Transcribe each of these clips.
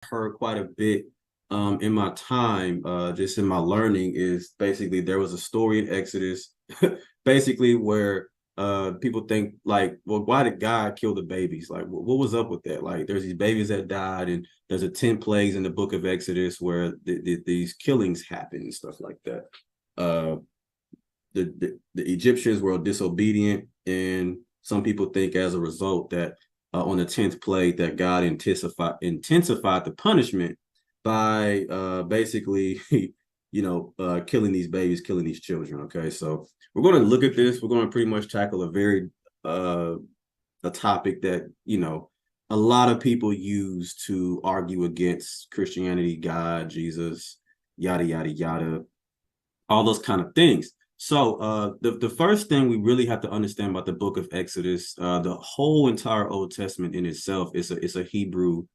heard quite a bit in my time, just in my learning, is basically there was a story in Exodus, basically where people think like, well, why did God kill the babies? Like, what was up with that? Like, there's these babies that died, and there's a 10 plagues in the book of Exodus where these killings happen and stuff like that. Uh, the Egyptians were disobedient, and some people think as a result that on the 10th plague that God intensified the punishment by basically killing these babies, killing these children. Okay, so we're going to look at this. We're going to pretty much tackle a very uh, a topic that a lot of people use to argue against Christianity, God, Jesus, yada yada yada, all those kind of things. So the first thing we really have to understand about the book of Exodus, the whole entire Old Testament in itself is a Hebrew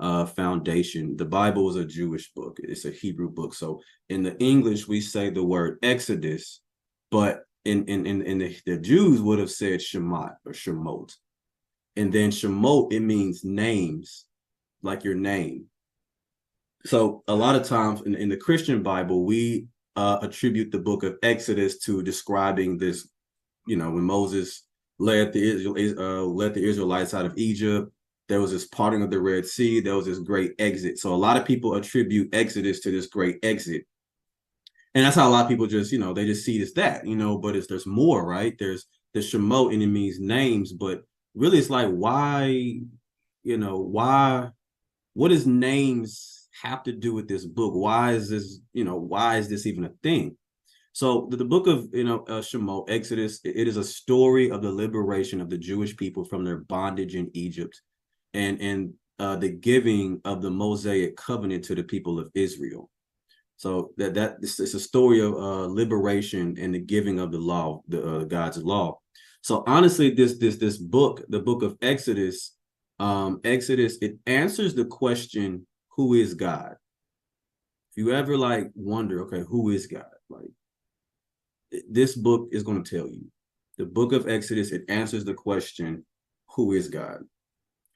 foundation. The Bible is a Jewish book. It's a Hebrew book. So in the English, we say the word Exodus, but in the Jews would have said Shemot or Shemot. And then Shemot, it means names, like your name. So a lot of times in the Christian Bible, we attribute the book of Exodus to describing this, when Moses led the Israelites out of Egypt. There was this parting of the Red Sea. There was this great exit. So a lot of people attribute Exodus to this great exit. And that's how a lot of people just, they just see it as that, but there's more, right? There's the Shemot, and it means names, but really it's like, why, why, what does names have to do with this book? Why is this even a thing? So the book of Shemot, Exodus, it is a story of the liberation of the Jewish people from their bondage in Egypt, and the giving of the Mosaic covenant to the people of Israel. So it's a story of liberation and the giving of the law, the God's law. So honestly, this book, the book of Exodus, Exodus, it answers the question, who is God? If you ever like wonder, okay, who is God? Like, this book is going to tell you. The book of Exodus, it answers the question, who is God?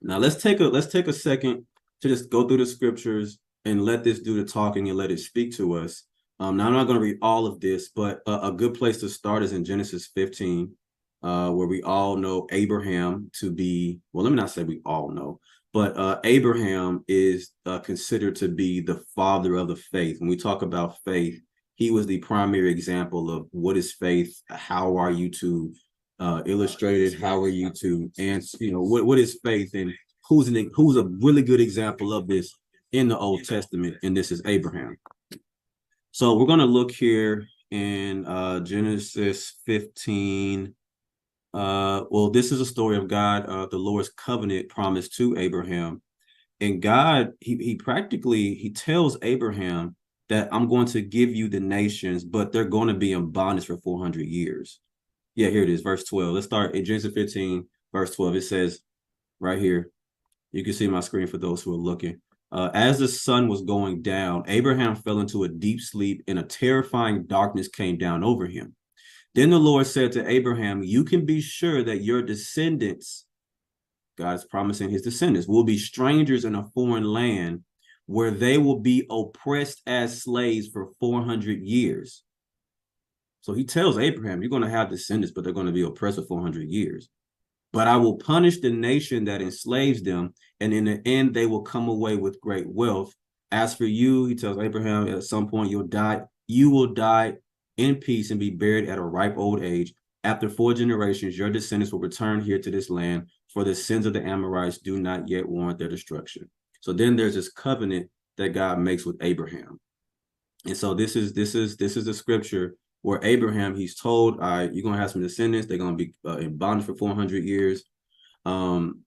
Now let's take a second to just go through the scriptures and let this do the talking and let it speak to us. Now I'm not going to read all of this, but a good place to start is in Genesis 15, where we all know Abraham to be, well, let me not say we all know, but Abraham is considered to be the father of the faith. When we talk about faith, he was the primary example of what is faith, how are you to illustrate it, how are you to answer, what is faith, and who's a really good example of this in the Old Testament, and this is Abraham. So we're going to look here in Genesis 15. Well, this is a story of God, the Lord's covenant promise to Abraham. And God, he practically, he tells Abraham that I'm going to give you the nations, but they're going to be in bondage for 400 years. Yeah, here it is, verse 12. Let's start in Genesis 15, verse 12. It says right here, you can see my screen for those who are looking. As the sun was going down, Abraham fell into a deep sleep, and a terrifying darkness came down over him. Then the Lord said to Abraham, you can be sure that your descendants, God is promising his descendants, will be strangers in a foreign land where they will be oppressed as slaves for 400 years. So he tells Abraham, you're going to have descendants, but they're going to be oppressed for 400 years. But I will punish the nation that enslaves them, and in the end, they will come away with great wealth. As for you, he tells Abraham, at some point you'll die. You will die in peace and be buried at a ripe old age. After 4 generations, your descendants will return here to this land, for the sins of the Amorites do not yet warrant their destruction. So then there's this covenant that God makes with Abraham. And so this is the scripture where Abraham, he's told, all right, you're going to have some descendants. They're going to be in bondage for 400 years. And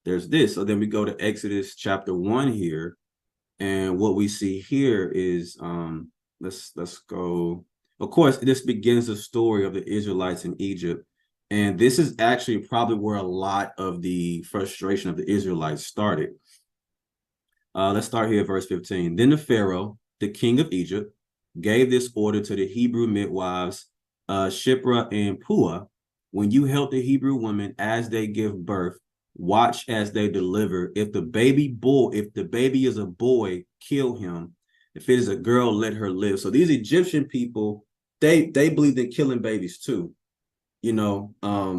there's this. So then we go to Exodus chapter 1 here. And what we see here is, let's go. Of course, this begins the story of the Israelites in Egypt. And this is actually probably where a lot of the frustration of the Israelites started. Let's start here at verse 15. Then the Pharaoh, the king of Egypt, gave this order to the Hebrew midwives, Shiphrah and Puah: when you help the Hebrew women as they give birth, Watch as they deliver. If the baby is a boy, kill him. If it is a girl, let her live. So these Egyptian people, they believed in killing babies too. So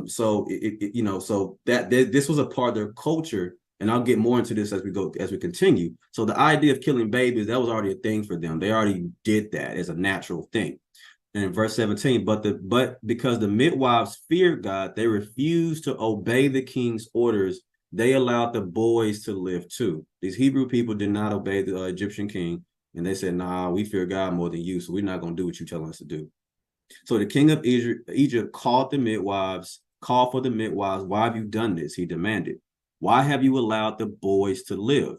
so this was a part of their culture, and I'll get more into this as we continue. So the idea of killing babies, that was already a thing for them. They already did that as a natural thing. And in verse 17, but because the midwives feared God, they refused to obey the king's orders. They allowed the boys to live too. These Hebrew people did not obey the Egyptian king, and they said, "Nah, we fear God more than you, so we're not going to do what you tell us to do." So the king of Egypt called for the midwives. Why have you done this? He demanded. Why have you allowed the boys to live?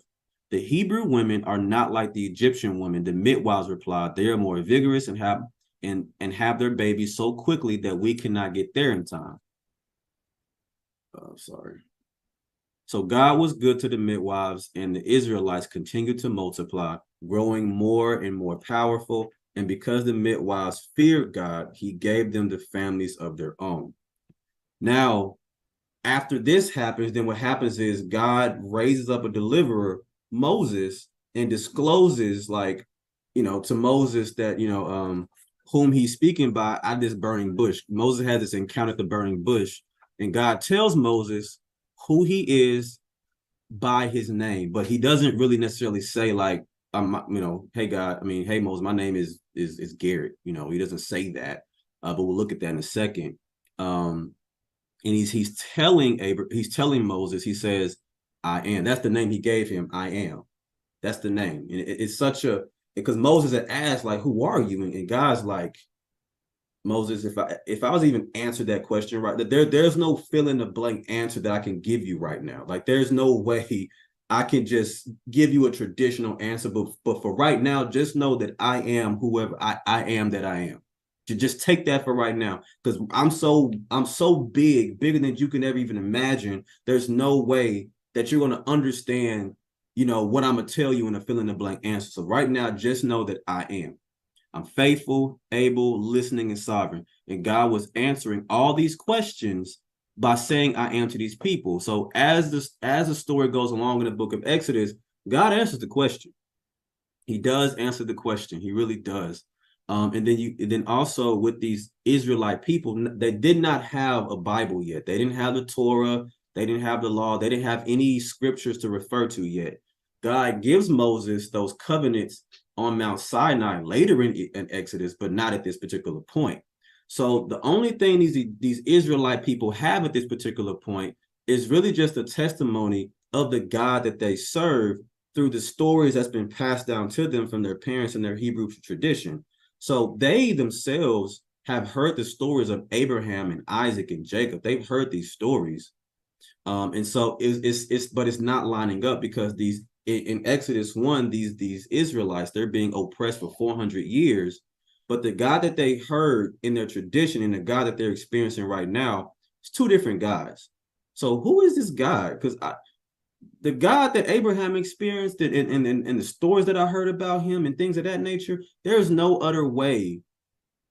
The Hebrew women are not like the Egyptian women. The midwives replied, they are more vigorous and have their babies so quickly that we cannot get there in time. Sorry. So God was good to the midwives, and the Israelites continued to multiply, growing more and more powerful. And because the midwives feared God, he gave them the families of their own. Now, after this happens, then what happens is God raises up a deliverer, Moses, and discloses, to Moses that, whom he's speaking by at this burning bush. Moses had this encounter at the burning bush, and God tells Moses who he is by his name, but he doesn't really necessarily say hey God, hey Moses, my name is Garrett. He doesn't say that, but we'll look at that in a second. And he's telling Moses, he says, I am. That's the name he gave him. I am. That's the name. And it's because Moses had asked, who are you? And God's like, Moses, if I was even answered that question right, there's no fill in the blank answer that I can give you right now. There's no way I can just give you a traditional answer. But for right now, just know that I am whoever I am that I am. Just take that for right now, because I'm so bigger than you can ever even imagine. There's no way that you're going to understand, what I'm going to tell you in a fill in the blank answer. So right now, just know that I am. I'm faithful, able, listening, and sovereign. And God was answering all these questions by saying, I am to these people. So as the story goes along in the book of Exodus, God answers the question. He does answer the question. He really does. And then also with these Israelite people, they did not have a Bible yet. They didn't have the Torah. They didn't have the law. They didn't have any scriptures to refer to yet. God gives Moses those covenants on Mount Sinai later in Exodus, but not at this particular point. So the only thing these Israelite people have at this particular point is really just a testimony of the God that they serve through the stories that's been passed down to them from their parents and their Hebrew tradition. So they themselves have heard the stories of Abraham and Isaac and Jacob. They've heard these stories. And so it's not lining up, because in Exodus 1, these Israelites, they're being oppressed for 400 years. But the God that they heard in their tradition and the God that they're experiencing right now, it's two different gods. So who is this God? Because the God that Abraham experienced and the stories that I heard about him and things of that nature, there's no other way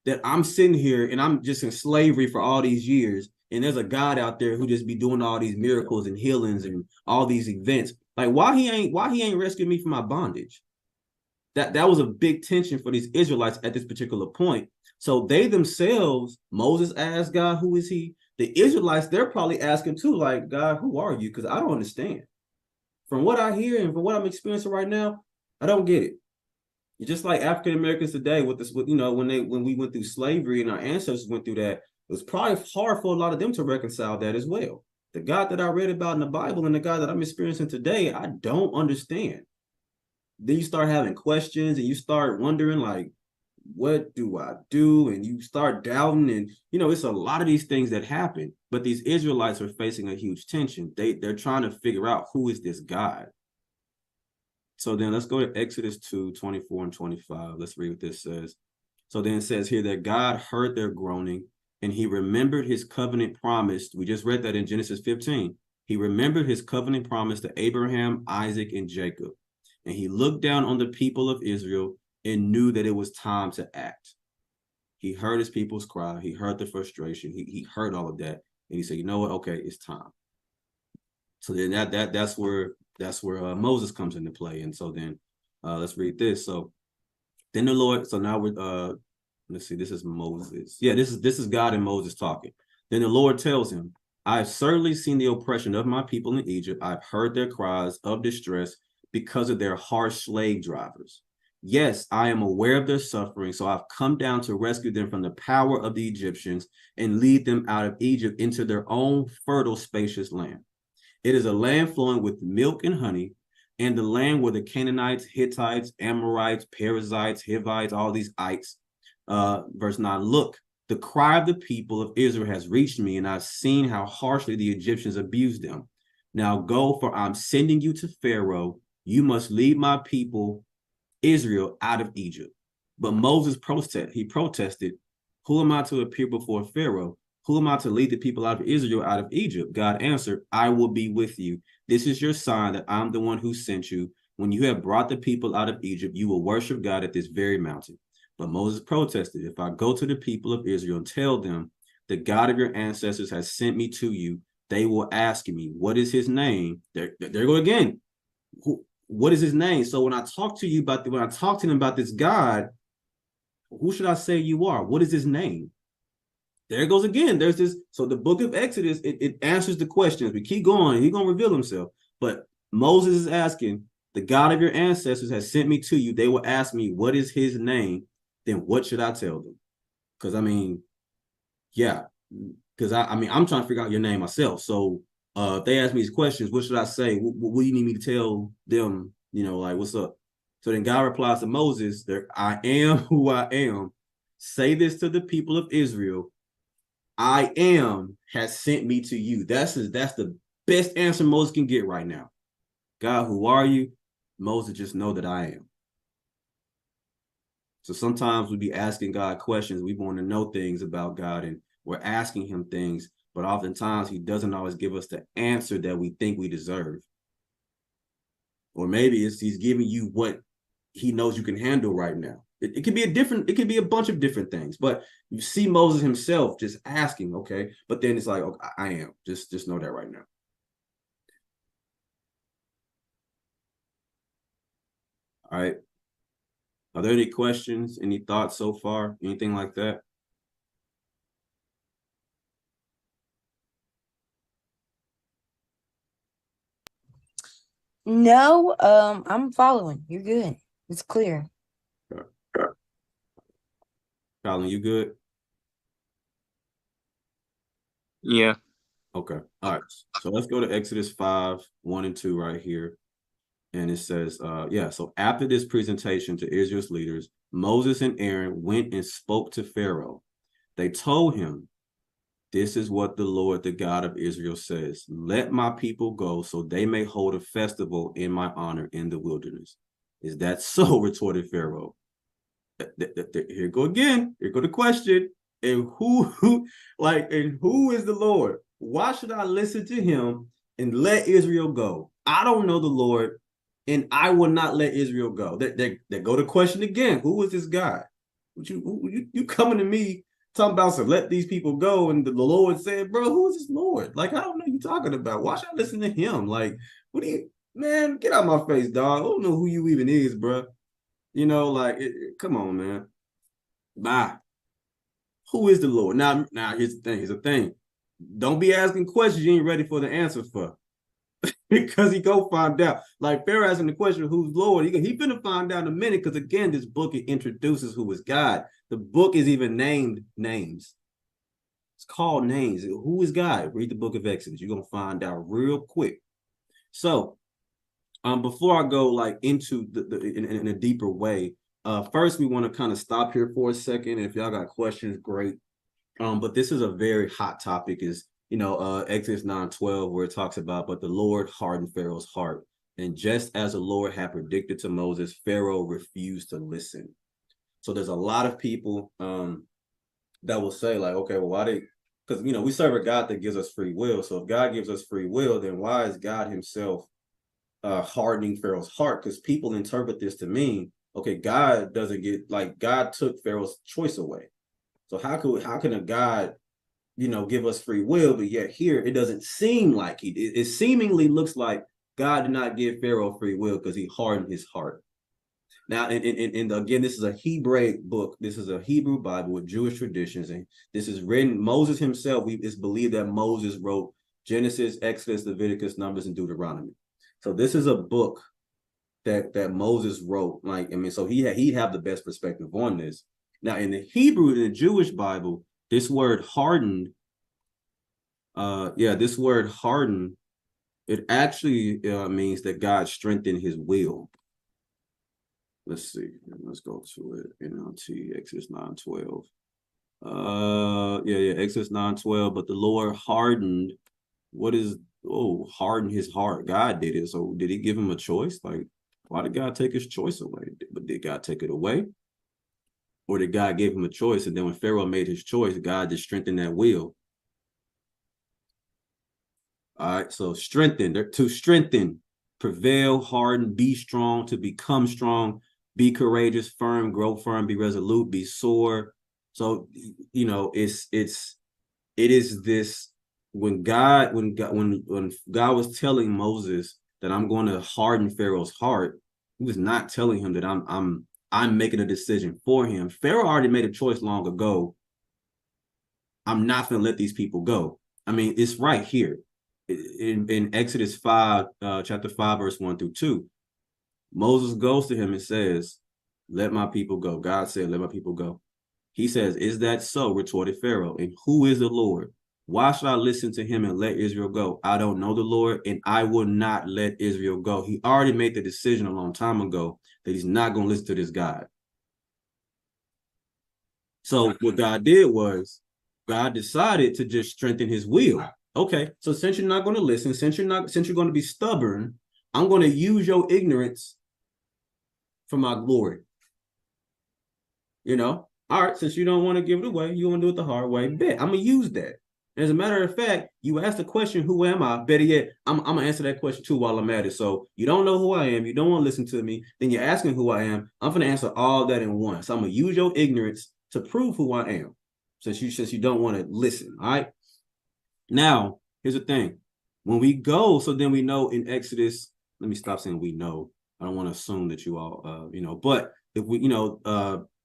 that I'm sitting here and I'm just in slavery for all these years, and there's a God out there who just be doing all these miracles and healings and all these events. Why he ain't rescued me from my bondage? That was a big tension for these Israelites at this particular point. So they themselves, Moses asked God, who is he? The Israelites, they're probably asking too, God, who are you? Because I don't understand. From what I hear and from what I'm experiencing right now, I don't get it. It's just like African Americans today when we went through slavery and our ancestors went through that, it was probably hard for a lot of them to reconcile that as well. The God that I read about in the Bible and the God that I'm experiencing today, I don't understand. Then you start having questions and you start wondering, what do I do? And you start doubting, and it's a lot of these things that happen. But these Israelites are facing a huge tension. They're trying to figure out, who is this God? So then let's go to Exodus 2:24 and 25. Let's read what this says. So then it says here that God heard their groaning, and he remembered his covenant promise. We just read that in Genesis 15. He remembered his covenant promise to Abraham, Isaac, and Jacob. And he looked down on the people of Israel and knew that it was time to act. He heard his people's cry. He heard the frustration. He heard all of that. And he said, you know what? Okay, it's time. So then that's where Moses comes into play. And so then let's read this. So then the Lord, so now we're let's see, this is Moses. Yeah, this is God and Moses talking. Then the Lord tells him, I have certainly seen the oppression of my people in Egypt. I've heard their cries of distress because of their harsh slave drivers. Yes, I am aware of their suffering, so I've come down to rescue them from the power of the Egyptians and lead them out of Egypt into their own fertile, spacious land. It is a land flowing with milk and honey, and the land where the Canaanites, Hittites, Amorites, Perizzites, Hivites, all these ites. Verse 9, look, the cry of the people of Israel has reached me, and I've seen how harshly the Egyptians abused them. Now go, for I'm sending you to Pharaoh. You must lead my people, Israel, out of Egypt. But Moses protested, who am I to appear before Pharaoh? Who am I to lead the people out of Israel out of Egypt? God answered, I will be with you. This is your sign that I'm the one who sent you. When you have brought the people out of Egypt, you will worship God at this very mountain. But Moses protested, if I go to the people of Israel and tell them, the God of your ancestors has sent me to you, they will ask me, what is his name? There go again. What is his name? So when I talk to them about this God, who should I say you are? What is his name? There it goes again. There's this. So the book of Exodus, it answers the questions. We keep going. He's going to reveal himself. But Moses is asking, the God of your ancestors has sent me to you. They will ask me, what is his name? Then what should I tell them? Because yeah. Because I'm trying to figure out your name myself. So if they ask me these questions, what should I say? What do you need me to tell them? Like, what's up? So then God replies to Moses, I am who I am. Say this to the people of Israel. I am has sent me to you. That's the best answer Moses can get right now. God, who are you? Moses, just know that I am. So sometimes we be asking God questions. We want to know things about God, and we're asking him things, but oftentimes he doesn't always give us the answer that we think we deserve. Or maybe he's giving you what he knows you can handle right now. It could be a bunch of different things, but you see Moses himself just asking, okay, but then it's like, okay, I am. Just know that right now. All right. Are there any questions, any thoughts so far, anything like that? No, I'm following. You're good. It's clear. Colin, you good? Yeah. Okay. All right. So let's go to Exodus 5, 1 and 2 right here. And it says, so after this presentation to Israel's leaders, Moses and Aaron went and spoke to Pharaoh. They told him, this is what the Lord, the God of Israel says. Let my people go so they may hold a festival in my honor in the wilderness. Is that so? Retorted Pharaoh. Here go again. Here go the question. And who is the Lord? Why should I listen to him and let Israel go? I don't know the Lord, and I will not let Israel go. That go to question again. Who is this guy? You coming to me talking about, so let these people go, and the Lord said, bro, who is this Lord? Like, I don't know what you're talking about. Why should I listen to him? Like, what do you, man, get out of my face, dog. I don't know who you even is, bro. Come on, man. Bye. Who is the Lord? Now, here's the thing. Here's the thing. Don't be asking questions you ain't ready for the answer for. Because he go find out. Like Pharaoh asking the question, who's Lord? He finna find out in a minute, because again, this book, it introduces who is God. The book is even named names. It's called names. Who is God? Read the book of Exodus. You're gonna find out real quick. So before I go like into in a deeper way, first we want to kind of stop here for a second. If y'all got questions, great. But this is a very hot topic, is Exodus 9:12, where it talks about, but the Lord hardened Pharaoh's heart. And just as the Lord had predicted to Moses, Pharaoh refused to listen. So there's a lot of people that will say, like, okay, well, why because we serve a God that gives us free will. So if God gives us free will, then why is God himself hardening Pharaoh's heart? Because people interpret this to mean, okay, God doesn't get, like, God took Pharaoh's choice away. So how can a God give us free will, but yet here it doesn't seem like it seemingly looks like God did not give Pharaoh free will because he hardened his heart. Now, and again, this is a Hebraic book. This is a Hebrew Bible with Jewish traditions, and this is written. Moses himself, it's believed that Moses wrote Genesis, Exodus, Leviticus, Numbers, and Deuteronomy. So this is a book that Moses wrote. Like, I mean, so he'd have the best perspective on this. Now, in the Hebrew, in the Jewish Bible, this word hardened, this word hardened, it actually means that God strengthened his will. Let's see. Let's go to it. NLT, Exodus 9:12. Exodus 9:12. But the Lord hardened. Hardened his heart. God did it. So did he give him a choice? Like, why did God take his choice away? But did God take it away? Or did God give him a choice? And then when Pharaoh made his choice, God just strengthened that will. All right. So to strengthen, prevail, harden, be strong, to become strong, be courageous, firm, grow firm, be resolute, be sore. So, it is this when God was telling Moses that I'm going to harden Pharaoh's heart, he was not telling him that I'm making a decision for him. Pharaoh already made a choice long ago. I'm not going to let these people go. I mean, it's right here in Exodus 5, chapter 5, verse 1-2. Moses goes to him and says, let my people go. God said, let my people go. He says, is that so? Retorted Pharaoh. And who is the Lord? Why should I listen to him and let Israel go? I don't know the Lord, and I will not let Israel go. He already made the decision a long time ago that he's not going to listen to this God. So what God did was God decided to just strengthen his will. Okay, so since you're not going to listen, since you're going to be stubborn, I'm going to use your ignorance for my glory. All right, since you don't want to give it away, you want to do it the hard way, bet I'm going to use that. As a matter of fact, you asked the question, who am I? Better yet, I'm going to answer that question too while I'm at it. So you don't know who I am. You don't want to listen to me. Then you're asking who I am. I'm going to answer all that in one. So I'm going to use your ignorance to prove who I am since you don't want to listen. All right. Now, here's the thing. When we go, so then we know in Exodus, let me stop saying we know. I don't want to assume that you all, but if we,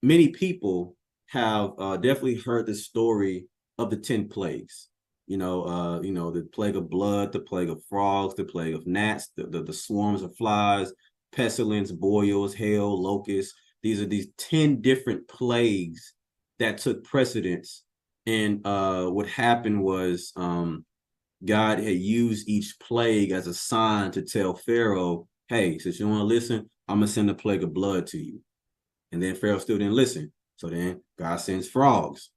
many people have definitely heard the story of the 10 plagues. The plague of blood, the plague of frogs, the plague of gnats, the swarms of flies, pestilence, boils, hail, locusts. These are these 10 different plagues that took precedence. And what happened was God had used each plague as a sign to tell Pharaoh, hey, since you want to listen, I'm going to send a plague of blood to you. And then Pharaoh still didn't listen. So then God sends frogs.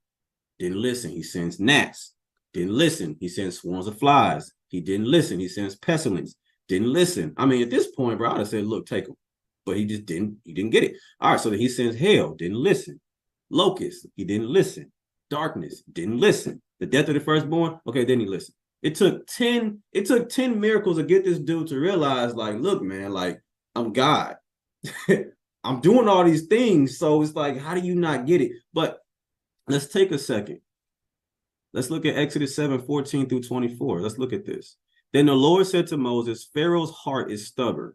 Didn't listen. He sends gnats. Didn't listen. He sends swarms of flies. He didn't listen. He sends pestilence. Didn't listen. I mean, at this point, bro, I'd have said, look, take him. But he just didn't get it. All right, so then he sends hail. Didn't listen. Locusts. He didn't listen. Darkness. Didn't listen. The death of the firstborn. Okay, then he listened. It took 10 miracles to get this dude to realize, like, look, man, like, I'm God. I'm doing all these things. So it's like, how do you not get it? But let's take a second. Let's look at Exodus 7:14-24. Let's look at this. Then the Lord said to Moses, Pharaoh's heart is stubborn,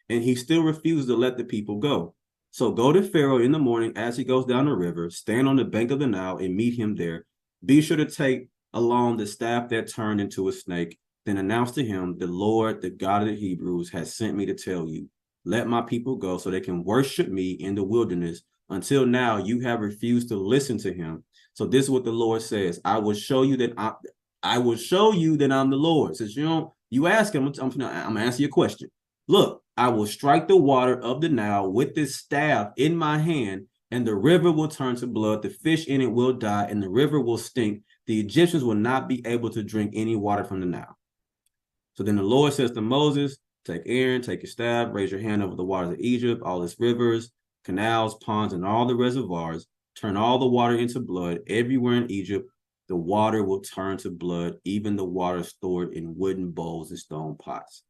and he still refused to let the people go. So go to Pharaoh in the morning as he goes down the river, stand on the bank of the Nile and meet him there. Be sure to take along the staff that turned into a snake. Then announce to him, the Lord, the God of the Hebrews, has sent me to tell you, let my people go so they can worship me in the wilderness. Until now, you have refused to listen to him. So this is what the Lord says. I will show you that I'm the Lord. Since you ask him, I'm going to answer your question. Look, I will strike the water of the Nile with this staff in my hand, and the river will turn to blood. The fish in it will die, and the river will stink. The Egyptians will not be able to drink any water from the Nile. So then the Lord says to Moses, take Aaron, take your staff, raise your hand over the waters of Egypt, all its rivers, canals, ponds, and all the reservoirs. Turn all the water into blood. Everywhere in Egypt, the water will turn to blood, even the water stored in wooden bowls and stone pots.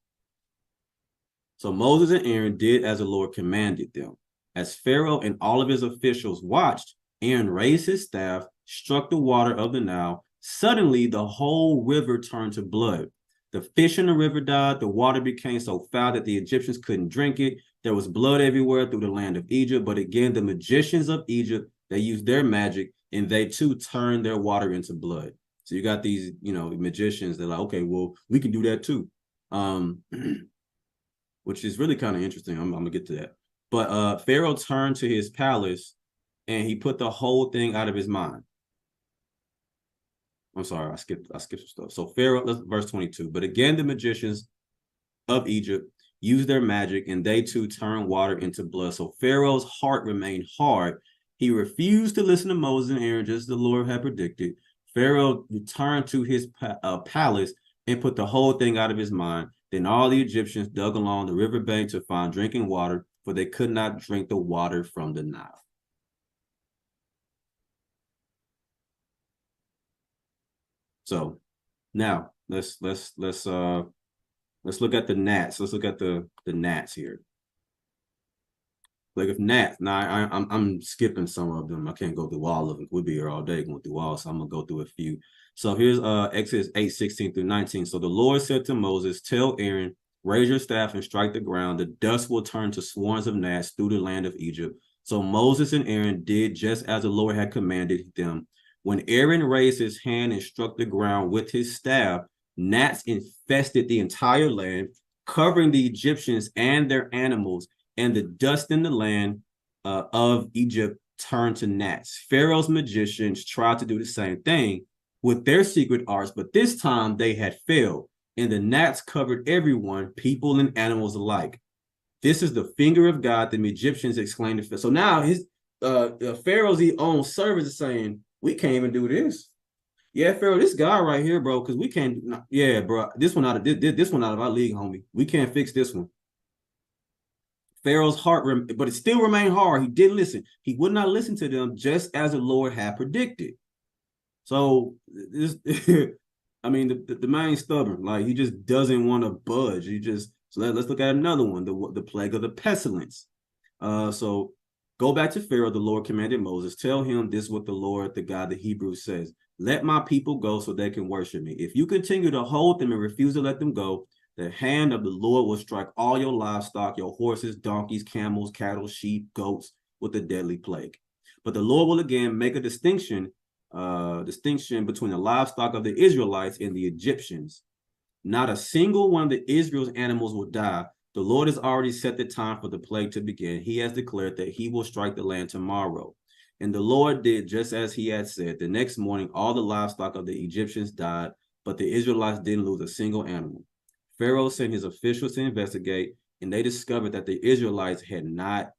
So Moses and Aaron did as the Lord commanded them. As Pharaoh and all of his officials watched, Aaron raised his staff, struck the water of the Nile, Suddenly, the whole river turned to blood. The fish in the river died. The water became so foul that the Egyptians couldn't drink it. There was blood everywhere through the land of Egypt. But again, the magicians of Egypt, they used their magic, and they too turned their water into blood. So you got these, magicians that are like, okay, well, we can do that too. Which is really kind of interesting. I'm gonna get to that. But Pharaoh turned to his palace and he put the whole thing out of his mind. I'm sorry, I skipped some stuff. So Pharaoh, verse 22. But again, the magicians of Egypt used their magic, and they too turned water into blood. So Pharaoh's heart remained hard. He refused to listen to Moses and Aaron, just as the Lord had predicted. Pharaoh returned to his palace and put the whole thing out of his mind. Then all the Egyptians dug along the riverbank to find drinking water, for they could not drink the water from the Nile. So now let's look at the gnats. Let's look at the gnats here. Like if gnats, now I'm skipping some of them. I can't go through all of them. We'll be here all day going through all, so I'm gonna go through a few. So here's Exodus 8:16-19. So the Lord said to Moses, "Tell Aaron, raise your staff and strike the ground. The dust will turn to swarms of gnats through the land of Egypt." So Moses and Aaron did just as the Lord had commanded them. When Aaron raised his hand and struck the ground with his staff, gnats infested the entire land, covering the Egyptians and their animals, and the dust in the land of Egypt turned to gnats. Pharaoh's magicians tried to do the same thing with their secret arts, but this time they had failed, and the gnats covered everyone, people and animals alike. This is the finger of God, the Egyptians exclaimed. So now his Pharaoh's own servants are saying, we can't even do this. Yeah, Pharaoh, this guy right here, bro, because we can't. Yeah, bro, this one out of our league, homie. We can't fix this one. Pharaoh's heart, but it still remained hard. He didn't listen. He would not listen to them, just as the Lord had predicted. So this, I mean, the man's stubborn. Like he just doesn't want to budge. So let's look at another one, the plague of the pestilence. So go back to Pharaoh. The Lord commanded Moses, tell him this is what the Lord, the God, the Hebrews says. Let my people go so they can worship me. If you continue to hold them and refuse to let them go, the hand of the Lord will strike all your livestock, your horses, donkeys, camels, cattle, sheep, goats, with a deadly plague. But the Lord will again make a distinction between the livestock of the Israelites and the Egyptians. Not a single one of the Israel's animals will die. The Lord has already set the time for the plague to begin. He has declared that he will strike the land tomorrow. And the Lord did just as he had said. The next morning, all the livestock of the Egyptians died, but the Israelites didn't lose a single animal. Pharaoh sent his officials to investigate, and they discovered that the Israelites had not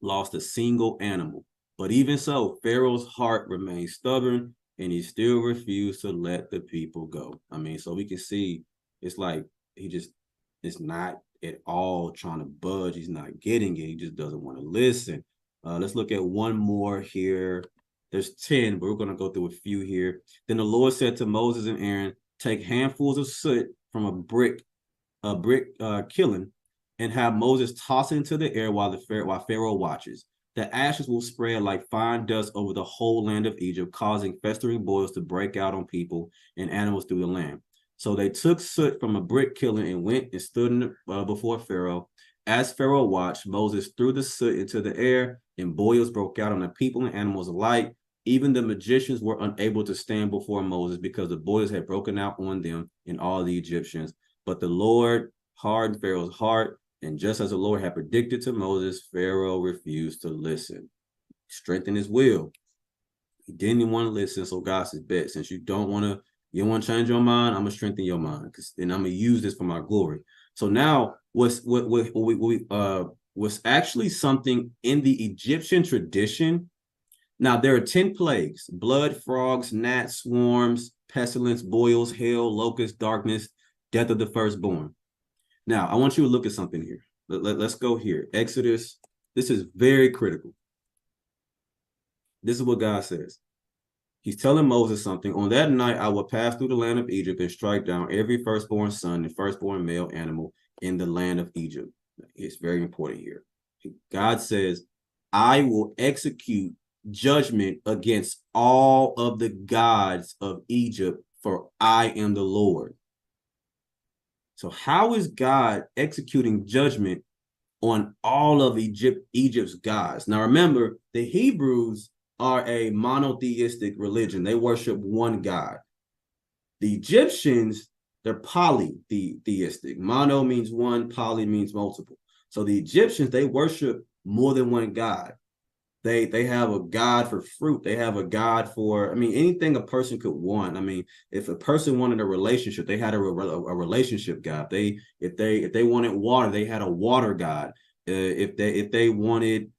lost a single animal. But even so, Pharaoh's heart remained stubborn, and he still refused to let the people go. I mean, so we can see it's like he just is not at all trying to budge. He's not getting it. He just doesn't want to listen. Let's look at one more here. There's 10, but we're going to go through a few here. Then the Lord said to Moses and Aaron, take handfuls of soot from a brick kiln, and have Moses toss it into the air while Pharaoh watches. The ashes will spread like fine dust over the whole land of Egypt, causing festering boils to break out on people and animals through the land. So they took soot from a brick kiln and went and stood before Pharaoh. As Pharaoh watched, Moses threw the soot into the air, and boils broke out on the people and animals alike. Even the magicians were unable to stand before Moses because the boils had broken out on them and all the Egyptians. But the Lord hardened Pharaoh's heart, and just as the Lord had predicted to Moses, Pharaoh refused to listen. Strengthen his will. He didn't want to listen, so God says, bet, since you don't want to change your mind, I'm going to strengthen your mind, and I'm going to use this for my glory. So now what's actually something in the Egyptian tradition. Now, there are 10 plagues: blood, frogs, gnats, swarms, pestilence, boils, hail, locusts, darkness, death of the firstborn. Now, I want you to look at something here. Let's go here. Exodus. This is very critical. This is what God says. He's telling Moses something. On that night, I will pass through the land of Egypt and strike down every firstborn son and firstborn male animal in the land of Egypt. It's very important here. God says, I will execute judgment against all of the gods of Egypt, for I am the Lord. So how is God executing judgment on all of Egypt's gods? Now remember, the Hebrews are a monotheistic religion. They worship one God. The Egyptians, they're polytheistic. Mono means one, poly means multiple. So the Egyptians, they worship more than one God. They have a God for fruit. They have a God for, I mean, anything a person could want. I mean, if a person wanted a relationship, they had a relationship God. If they wanted water, they had a water God. If they wanted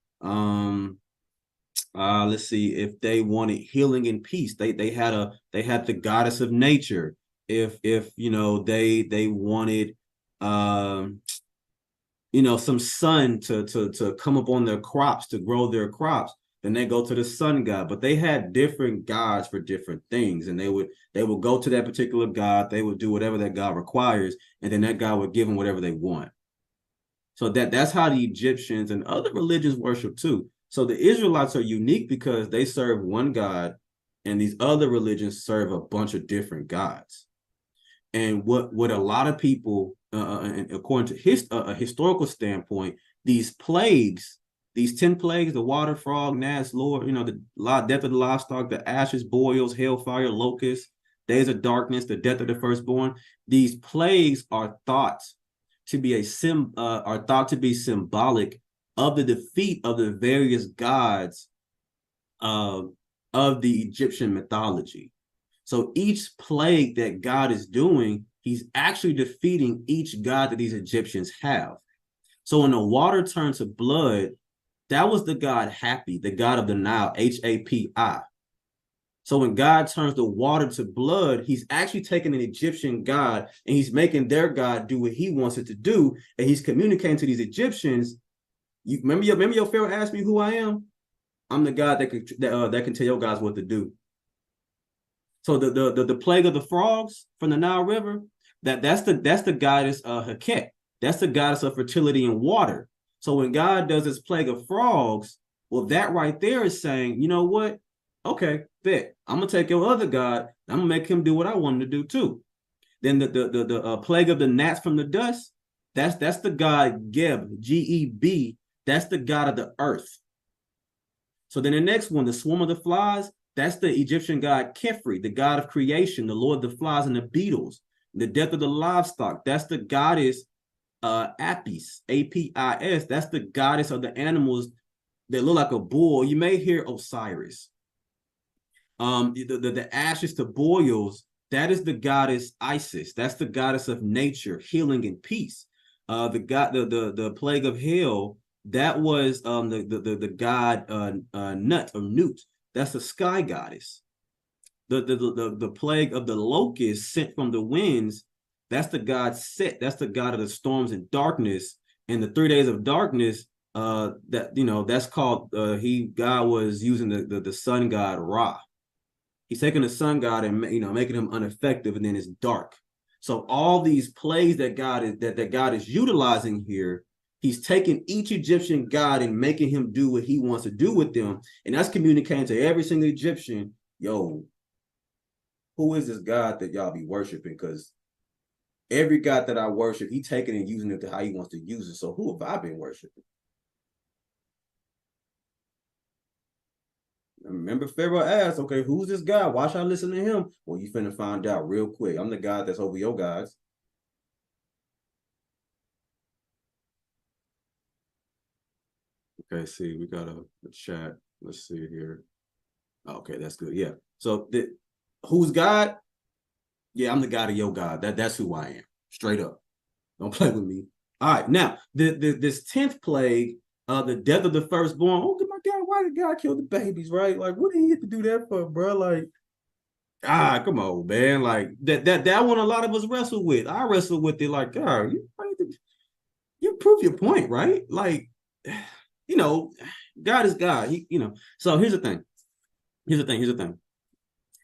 let's see, if they wanted healing and peace, they had the goddess of nature. If they wanted some sun to come up on their crops, to grow their crops, then they go to the sun god. But they had different gods for different things, and they would go to that particular god. They would do whatever that god requires, and then that god would give them whatever they want. So that's how the Egyptians and other religions worship too. So the Israelites are unique because they serve one God, and these other religions serve a bunch of different gods. And what a lot of people, and according to a historical standpoint, these plagues, these 10 plagues, the water, frog, gnats, Lord, the death of the livestock, the ashes, boils, hailfire, locusts, days of darkness, the death of the firstborn. These plagues are thought to be symbolic of the defeat of the various gods of the Egyptian mythology. So each plague that God is doing, he's actually defeating each god that these Egyptians have. So when the water turned to blood, that was the god Happy, the god of the Nile, Hapi. So when God turns the water to blood, he's actually taking an Egyptian god and he's making their god do what he wants it to do. And he's communicating to these Egyptians. You remember your Pharaoh asked me who I am? I'm the God that can tell your guys what to do. So the plague of the frogs from the Nile River, that's the goddess Heket. That's the goddess of fertility and water. So when God does this plague of frogs, well, that right there is saying, you know what? Okay, bet. I'm gonna take your other god. I'm gonna make him do what I want him to do too. Then the plague of the gnats from the dust. That's the god Geb, Geb. That's the god of the earth. So then the next one, the swarm of the flies, that's the Egyptian god Khepri, the god of creation, the lord of the flies and the beetles. The death of the livestock, that's the goddess Apis, Apis. That's the goddess of the animals that look like a bull. You may hear Osiris. The ashes to boils, that is the goddess Isis. That's the goddess of nature, healing, and peace. The plague of hail, that was the god Nut or Newt. That's the sky goddess. The plague of the locusts sent from the winds, that's the god Set. That's the god of the storms and darkness. And the 3 days of darkness, that's called God was using the sun god Ra. He's taking the sun god and making him ineffective, and then it's dark. So all these plays that God is utilizing here, he's taking each Egyptian god and making him do what he wants to do with them, and that's communicating to every single Egyptian, yo, who is this God that y'all be worshiping? Because every God that I worship, he taking and using it to how he wants to use it. So who have I been worshiping? Remember, Pharaoh asked, okay, who's this God? Why should I listen to him? Well, you finna find out real quick. I'm the God that's over your guys. Okay, see, we got a chat. Let's see here. Okay, that's good. Yeah. So who's God? Yeah, I'm the God of your God. That's who I am. Straight up. Don't play with me. All right. Now, this 10th plague, the death of the firstborn. Oh my God, why did God kill the babies, right? Like, what did he have to do that for, bro? Like, come on, man. Like that one a lot of us wrestle with. I wrestle with it like, God, you prove your point, right? Like, God is God. So here's the thing. Here's the thing.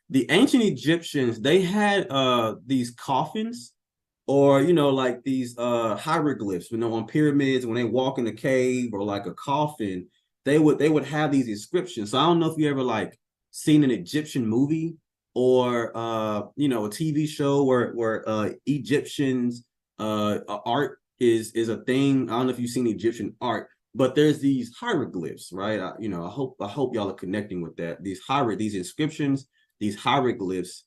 The ancient Egyptians, they had these coffins, or like these hieroglyphs, on pyramids when they walk in a cave, or like a coffin. they would have these inscriptions. So I don't know if you ever like seen an Egyptian movie or a TV show where Egyptians art is a thing. I don't know if you've seen Egyptian art, but there's these hieroglyphs, right? I hope y'all are connecting with that. These inscriptions, these hieroglyphs.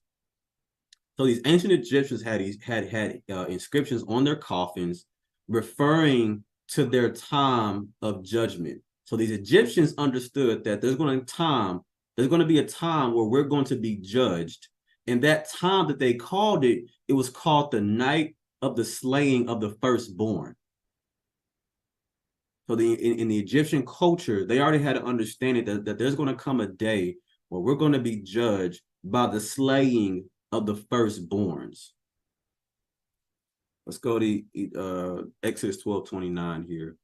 So these ancient Egyptians had inscriptions on their coffins referring to their time of judgment. So these Egyptians understood that there's going to be a time where we're going to be judged. And that time that they called it was called the night of the slaying of the firstborn. So in the Egyptian culture, they already had an understanding that there's going to come a day where we're going to be judged by the slaying of the firstborns. Let's go to Exodus 12:29 here.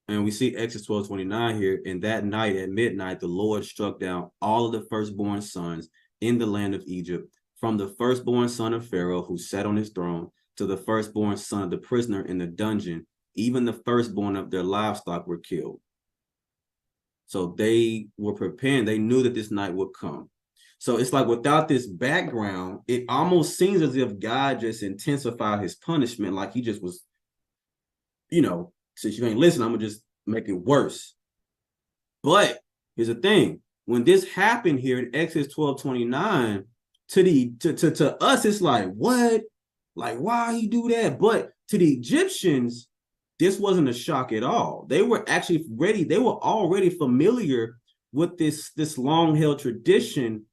And we see Exodus 12:29 here. And that night at midnight, the Lord struck down all of the firstborn sons in the land of Egypt, from the firstborn son of Pharaoh who sat on his throne to the firstborn son of the prisoner in the dungeon. Even the firstborn of their livestock were killed. So they were preparing. They knew that this night would come. So it's like without this background, it almost seems as if God just intensified his punishment, like he just was, since you ain't listening, I'm gonna just make it worse. But here's the thing: when this happened here in Exodus 12:29, to us, it's like, what? Like, why he do that? But to the Egyptians, this wasn't a shock at all. They were actually ready. They were already familiar with this long-held tradition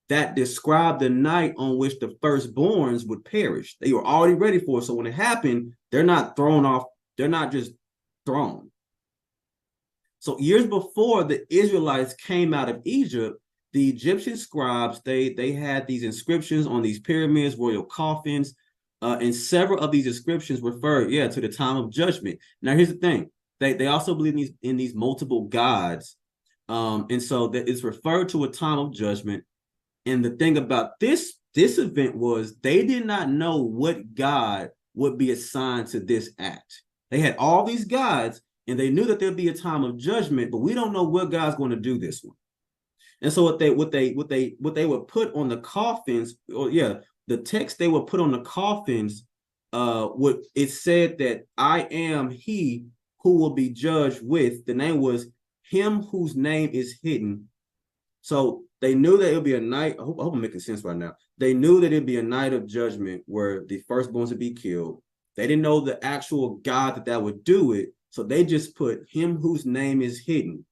that described the night on which the firstborns would perish. They were already ready for it. So when it happened, they're not thrown off. They're not just thrown. So years before the Israelites came out of Egypt, the Egyptian scribes, they had these inscriptions on these pyramids, royal coffins, and several of these inscriptions refer, to the time of judgment. Now, here's the thing. They also believe in these multiple gods. And so that it's referred to a time of judgment. And the thing about this event was they did not know what God would be assigned to this act. They had all these gods, and they knew that there'd be a time of judgment, but we don't know what God's going to do this one. And so what they would put on the coffins, the text they would put on the coffins, it said that I am he who will be judged with. The name was him whose name is hidden. So they knew that it would be a night. I hope I'm making sense right now. They knew that it'd be a night of judgment where the firstborns would be killed. They didn't know the actual God that would do it. So they just put him whose name is hidden.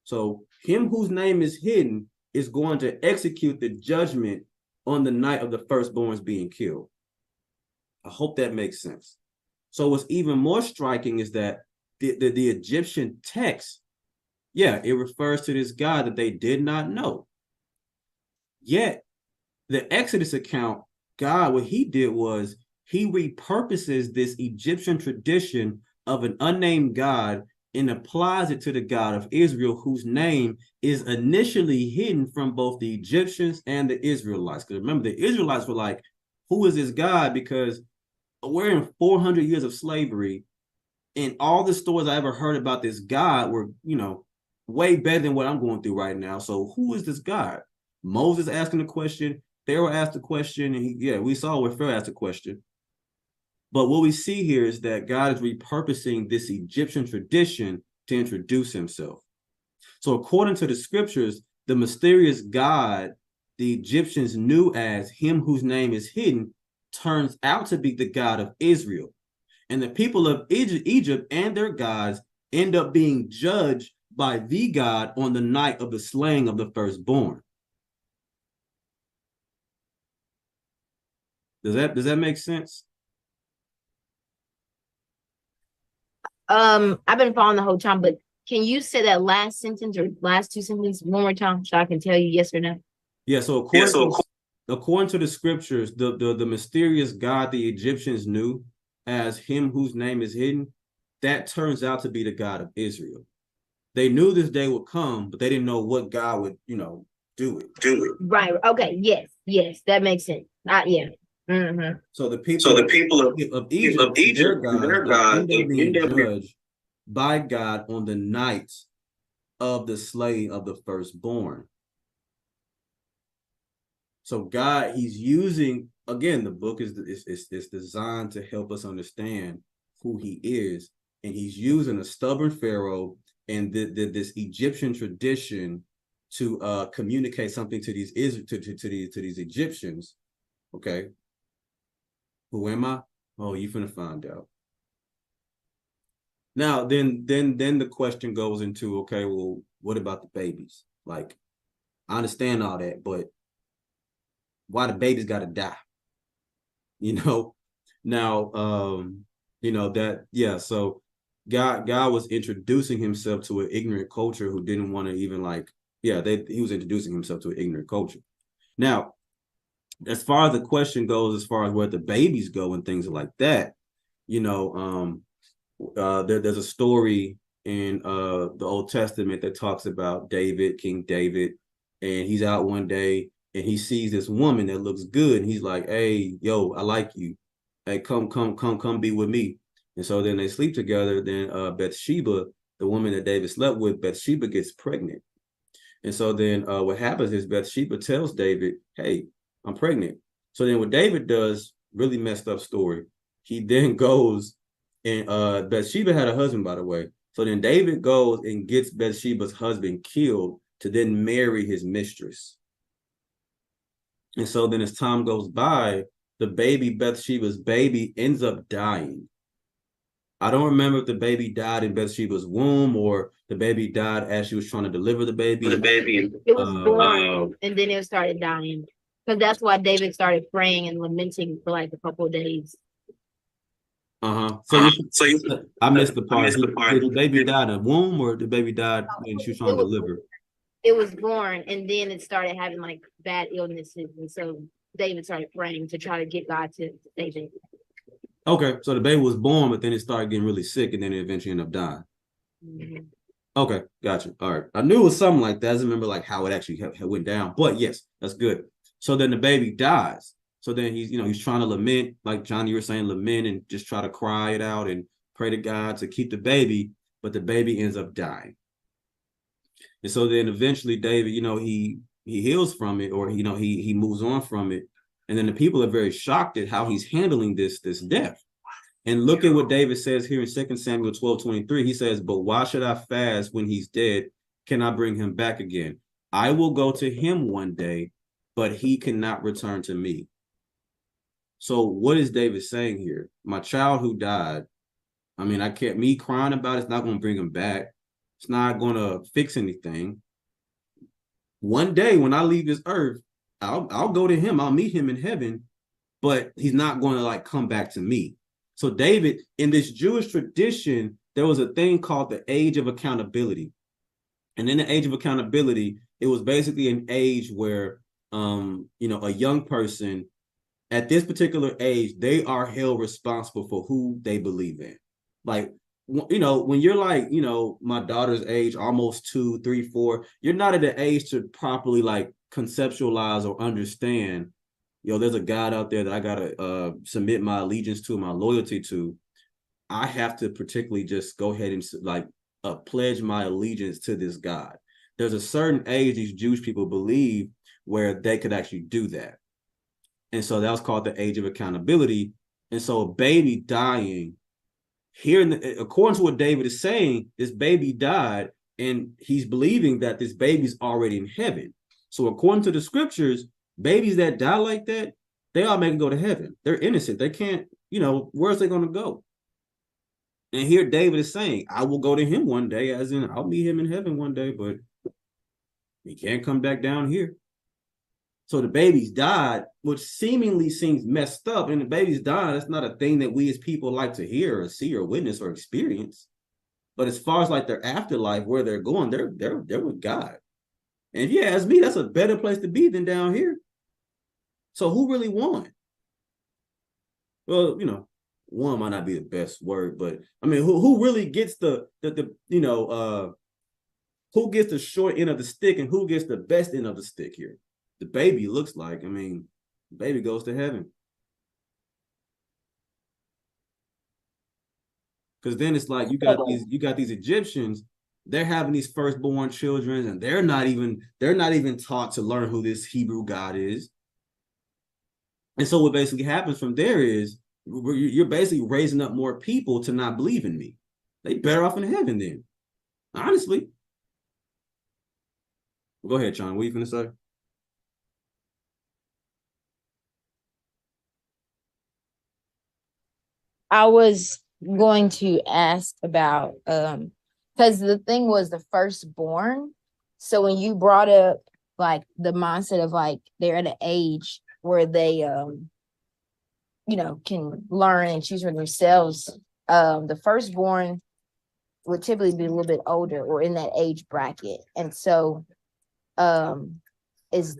So him whose name is hidden is going to execute the judgment on the night of the firstborns being killed. I hope that makes sense. So what's even more striking is that the Egyptian text, it refers to this God that they did not know. Yet the Exodus account, God, what he did was he repurposes this Egyptian tradition of an unnamed God and applies it to the God of Israel, whose name is initially hidden from both the Egyptians and the Israelites. Because remember, the Israelites were like, who is this God? Because we're in 400 years of slavery, and all the stories I ever heard about this God were, way better than what I'm going through right now. So who is this God? Moses asking the question, Pharaoh asked the question, and we saw where Pharaoh asked the question. But what we see here is that God is repurposing this Egyptian tradition to introduce himself. So according to the scriptures, the mysterious God the Egyptians knew as him whose name is hidden turns out to be the God of Israel. And the people of Egypt and their gods end up being judged by the God on the night of the slaying of the firstborn. Does that make sense? I've been following the whole time, but can you say that last sentence or last two sentences one more time so I can tell you yes or no? Yeah, so according to the scriptures, the mysterious God the Egyptians knew as him whose name is hidden, that turns out to be the God of Israel. They knew this day would come, but they didn't know what God would, do it. Right. Okay. Yes. That makes sense. Yeah. Mm-hmm. So the people of Egypt, their God, they end up being judged by God on the night of the slaying of the firstborn. So God, he's using, again, the book is designed to help us understand who he is. And he's using a stubborn Pharaoh and this Egyptian tradition to communicate something to these to these Egyptians. Okay. Who am I? Oh, you finna find out. Now, then the question goes into, okay, well, what about the babies? Like, I understand all that, but why the babies got to die? You know, now, that, yeah. So God was introducing himself to an ignorant culture who didn't want to even like, yeah, he was introducing himself to an ignorant culture. Now, as far as the question goes, as far as where the babies go and things like that, you know, there's a story in the Old Testament that talks about David, King David, and he's out one day and he sees this woman that looks good, and he's like, "Hey, yo, I like you. Hey, come, be with me." And so then they sleep together. Then Bathsheba, the woman that David slept with, Bathsheba gets pregnant. And so then what happens is Bathsheba tells David, "Hey, I'm pregnant." So then what David does, really messed up story. He then goes and Bathsheba had a husband, by the way. So then David goes and gets Bathsheba's husband killed to then marry his mistress. And so then as time goes by, the baby, Bathsheba's baby, ends up dying. I don't remember if the baby died in Bathsheba's womb or the baby died as she was trying to deliver the baby. The baby. It was born and then it started dying. Because that's why David started praying and lamenting for like a couple of days. I missed the part. Did the baby die in the womb or the baby died when she was trying to deliver? It was born and then it started having like bad illnesses. And so David started praying to try to get God to save it. Okay, so the baby was born, but then it started getting really sick and then it eventually ended up dying. Mm-hmm. Okay, gotcha. All right. I knew it was something like that. I don't remember like how it actually went down, but yes, that's good. So then the baby dies. So then he's trying to lament, like Johnny, you were saying, lament and just try to cry it out and pray to God to keep the baby, but the baby ends up dying. And so then eventually David, he heals from it, or he moves on from it. And then the people are very shocked at how he's handling this death. And look at what David says here in 2 Samuel 12:23. He says, "But why should I fast when he's dead? Can I bring him back again? I will go to him one day, but he cannot return to me." So what is David saying here? My child who died, I mean, I can't, me crying about it's not going to bring him back. It's not going to fix anything. One day when I leave this earth, I'll go to him. I'll meet him in heaven, but he's not going to like come back to me. So David, in this Jewish tradition, there was a thing called the age of accountability. And in the age of accountability, it was basically an age where a young person at this particular age, they are held responsible for who they believe in. Like, when you're like, my daughter's age, almost 2, 3, 4, you're not at the age to properly like conceptualize or understand, there's a God out there that I gotta submit my allegiance to, my loyalty to. I have to particularly just go ahead and like pledge my allegiance to this God. There's a certain age these Jewish people believe where they could actually do that. And so that was called the age of accountability. And so a baby dying, here, according to what David is saying, this baby died, and he's believing that this baby's already in heaven. So according to the scriptures, babies that die like that, they all make it go to heaven. They're innocent. They can't, where's they going to go? And here David is saying, I will go to him one day, as in I'll meet him in heaven one day, but he can't come back down here. So the baby's died, which seemingly seems messed up. And the baby's died, that's not a thing that we as people like to hear or see or witness or experience. But as far as like their afterlife, where they're going, they're with God. And if you ask me, that's a better place to be than down here. So who really won? Well, one might not be the best word, but I mean, who really gets who gets the short end of the stick and who gets the best end of the stick here? The baby looks like, the baby goes to heaven. Because then it's like you got these Egyptians, they're having these firstborn children, and they're not even taught to learn who this Hebrew God is. And so what basically happens from there is you're basically raising up more people to not believe in me. They better off in heaven then, honestly. Go ahead, Sean. What are you gonna say? I was going to ask about because the thing was the firstborn. So when you brought up like the mindset of like they're at an age where they can learn and choose for themselves, the firstborn would typically be a little bit older or in that age bracket. And so is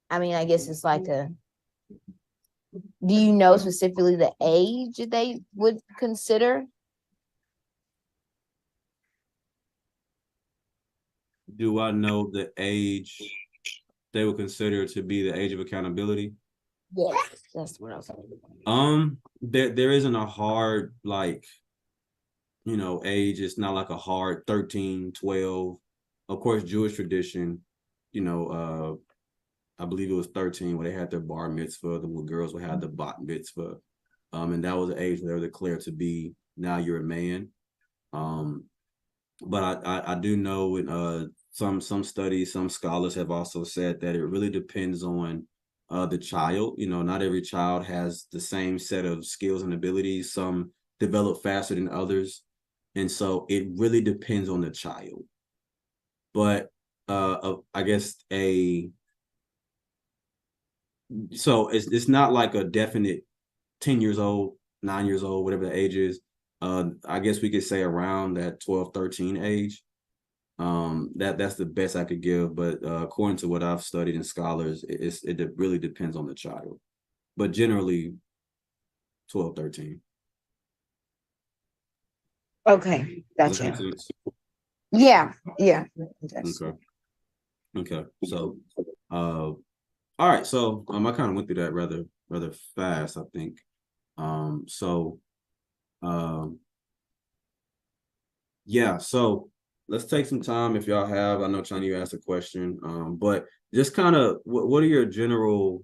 I mean, I guess it's like a do you know specifically the age they would consider? Do I know the age they would consider to be the age of accountability? Yes, that's what I was talking about. There isn't a hard age. It's not like a hard 13, 12. Of course, Jewish tradition, you know, I believe it was 13 where they had their bar mitzvah, the girls would have the bat mitzvah. And that was the age where they were declared to be now you're a man. Um, but I do know in some studies, some scholars have also said that it really depends on the child. You know, not every child has the same set of skills and abilities. Some develop faster than others, and so it really depends on the child. But I guess it's not like a definite 10 years old, 9 years old, whatever the age is. I guess we could say around that 12, 13 age. That's the best I could give, but according to what I've studied in scholars, it really depends on the child, but generally 12, 13. Okay, Does that make gotcha. sense? Yeah, yeah. Okay. Okay. So all right, so I kind of went through that rather fast, I think. So um yeah, so let's take some time if y'all have. I know China, you asked a question, but just kind of what are your general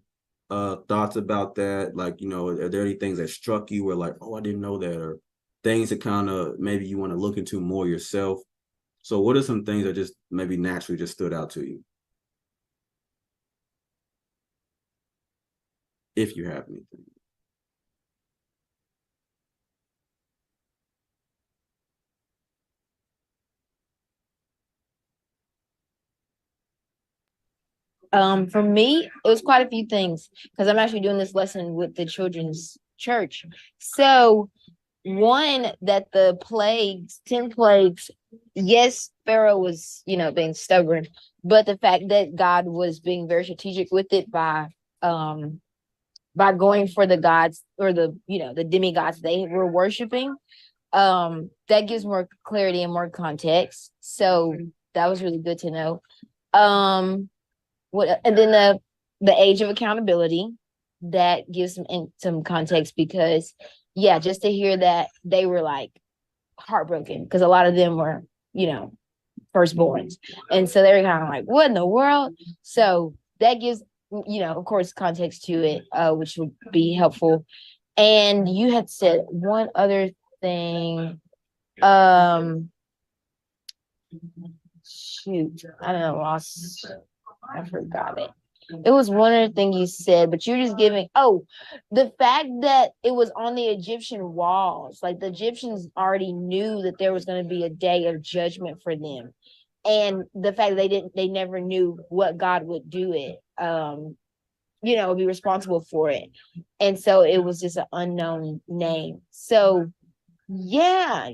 thoughts about that? Like, are there any things that struck you where like, oh, I didn't know that, or things that kind of maybe you want to look into more yourself? So what are some things that just maybe naturally just stood out to you, if you have anything? For me, it was quite a few things because I'm actually doing this lesson with the children's church. So one that the plagues, 10 plagues, yes, Pharaoh was, being stubborn, but the fact that God was being very strategic with it by going for the gods or the demigods they were worshiping, that gives more clarity and more context. So that was really good to know. Um and then the age of accountability that gives some context because yeah, just to hear that they were like heartbroken because a lot of them were firstborns, and so they were kind of like, what in the world? So that gives of course context to it, which would be helpful. And you had said one other thing. um Shoot, I don't know, lost. I forgot it. It was one other thing you said, but you're just giving. Oh, the fact that it was on the Egyptian walls, like the Egyptians already knew that there was going to be a day of judgment for them, and the fact that they never knew what God would do it, be responsible for it, and so it was just an unknown name. So yeah,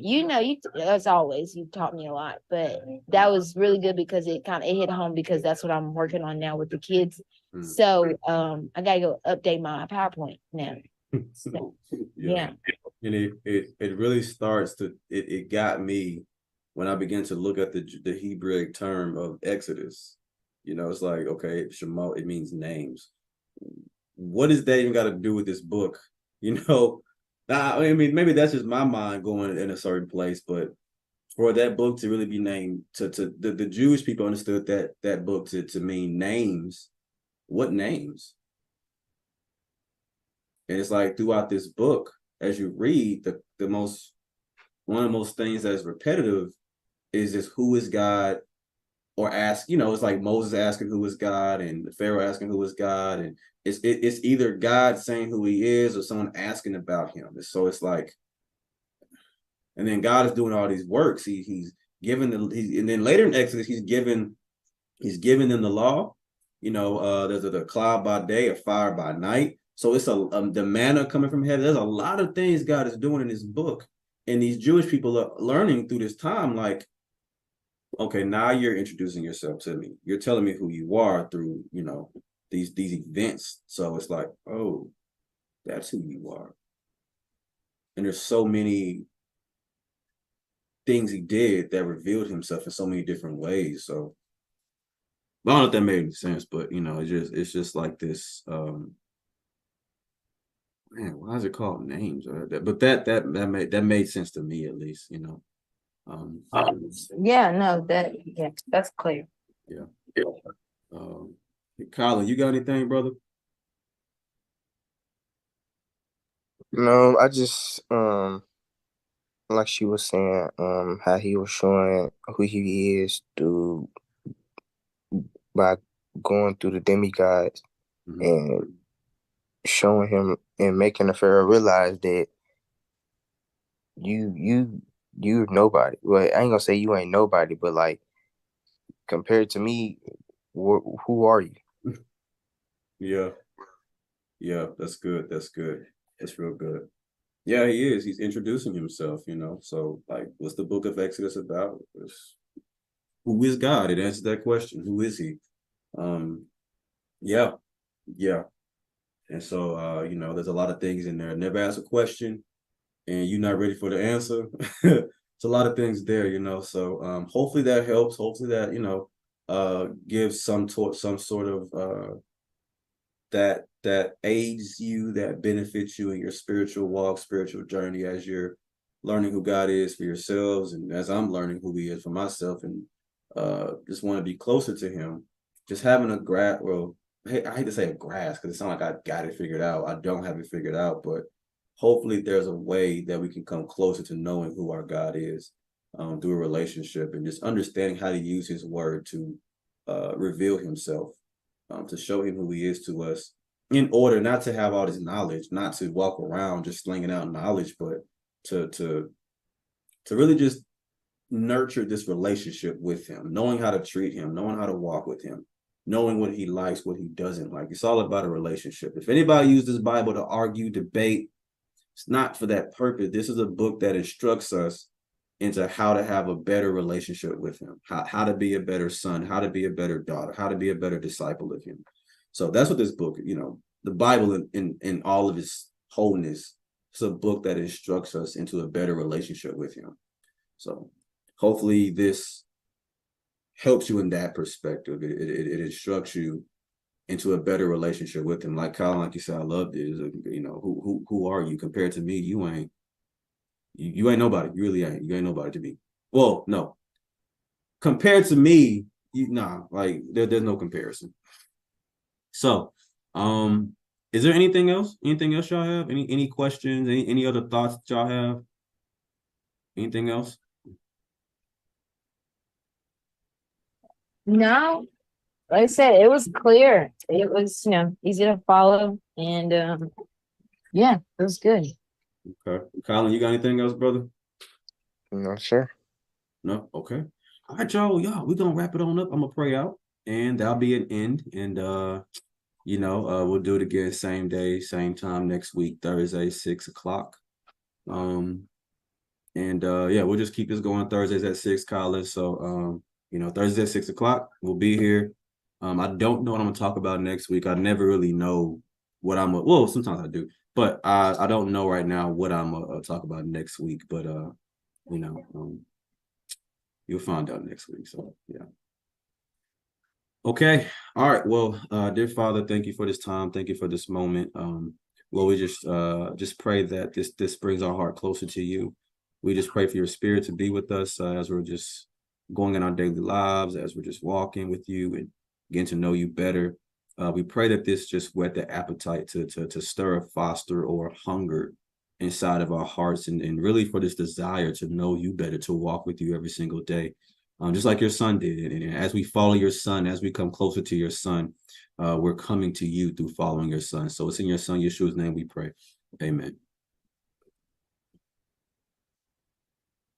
as always, you taught me a lot, but that was really good because it hit home because that's what I'm working on now with the kids. So I gotta go update my PowerPoint now. So, Yeah. yeah. And it really starts to it got me when I began to look at the Hebrew term of Exodus. It's like, okay, Shemot, it means names. What does that even got to do with this book? You know, I mean, maybe that's just my mind going in a certain place, but for that book to really be named to the Jewish people understood that book to mean names. What names? And it's like throughout this book, as you read, the most one of the most things that's repetitive is just who is God, or ask, it's like Moses asking who is God and the Pharaoh asking who is God. And it's either God saying who he is or someone asking about him. And so it's like, and then God is doing all these works. He's given and then later in Exodus, he's given them the law. There's the cloud by day, a fire by night. So it's the manna coming from heaven. There's a lot of things God is doing in this book, and these Jewish people are learning through this time. Like, okay, now you're introducing yourself to me. You're telling me who you are through these events. So it's like, oh, that's who you are. And there's so many things he did that revealed himself in so many different ways. So I don't know if that made any sense, but it's just like this. Man, why is it called names? But that made sense to me, at least. Um, Yeah, no, that's clear. yeah. Um, Colin, you got anything, brother? No, I just like she was saying, how he was showing who he is through by going through the demigods Mm-hmm. and showing him and making the Pharaoh realize that you're nobody. Well, I ain't gonna say you ain't nobody, but like compared to me, who are you? Yeah, yeah, that's good. That's good. That's real good. Yeah, he is. He's introducing himself. So, like, what's the book of Exodus about? Who is God? It answers that question. Who is he? Um, yeah, yeah. And so, there's a lot of things in there. Never ask a question and you're not ready for the answer. It's a lot of things there. So, hopefully that helps. Hopefully that, gives some sort of that aids you, that benefits you in your spiritual walk, spiritual journey, as you're learning who God is for yourselves, and as I'm learning who he is for myself, and just want to be closer to him. Just having a grasp, well, I hate to say a grasp because it sounds like I got it figured out. I don't have it figured out, but hopefully there's a way that we can come closer to knowing who our God is, through a relationship, and just understanding how to use his word to reveal himself, to show him who he is to us, in order not to have all this knowledge, not to walk around just slinging out knowledge, but to really just nurture this relationship with him, knowing how to treat him, knowing how to walk with him, knowing what he likes, what he doesn't like. It's all about a relationship. If anybody used this Bible to argue, debate, it's not for that purpose. This is a book that instructs us into how to have a better relationship with him, how to be a better son, how to be a better daughter, how to be a better disciple of him. So that's what this book, the Bible in all of its wholeness, it's a book that instructs us into a better relationship with him. So hopefully this helps you in that perspective. It instructs you into a better relationship with him. Like Colin, like you said, I love this. Who are you compared to me? You ain't nobody. You really ain't. You ain't nobody to me. Well, no. Compared to me, like there's no comparison. So, is there anything else? Anything else y'all have? Any questions? Any other thoughts that y'all have? Anything else? No, like I said, it was clear. It was, easy to follow, and yeah, it was good. Okay. Colin, you got anything else, brother? I'm not sure. No? Okay. All right, y'all. We're gonna wrap it on up. I'm gonna pray out, and that'll be an end. And we'll do it again, same day, same time next week, Thursday, 6 o'clock. And yeah, we'll just keep this going. Thursdays at 6, Colin. So Thursdays at 6 o'clock, we'll be here. I don't know what I'm gonna talk about next week. I never really know what well, sometimes I do, but I don't know right now what I'm gonna talk about next week. But you'll find out next week. So yeah. Okay. All right. Well, dear Father, thank you for this time. Thank you for this moment. Lord, we just pray that this brings our heart closer to you. We just pray for your spirit to be with us as we're just going in our daily lives, as we're just walking with you and getting to know you better. We pray that this just whet the appetite to stir, foster, or hunger inside of our hearts, and really for this desire to know you better, to walk with you every single day, just like your son did. And as we follow your son, as we come closer to your son, we're coming to you through following your son. So it's in your son Yeshua's name we pray. Amen.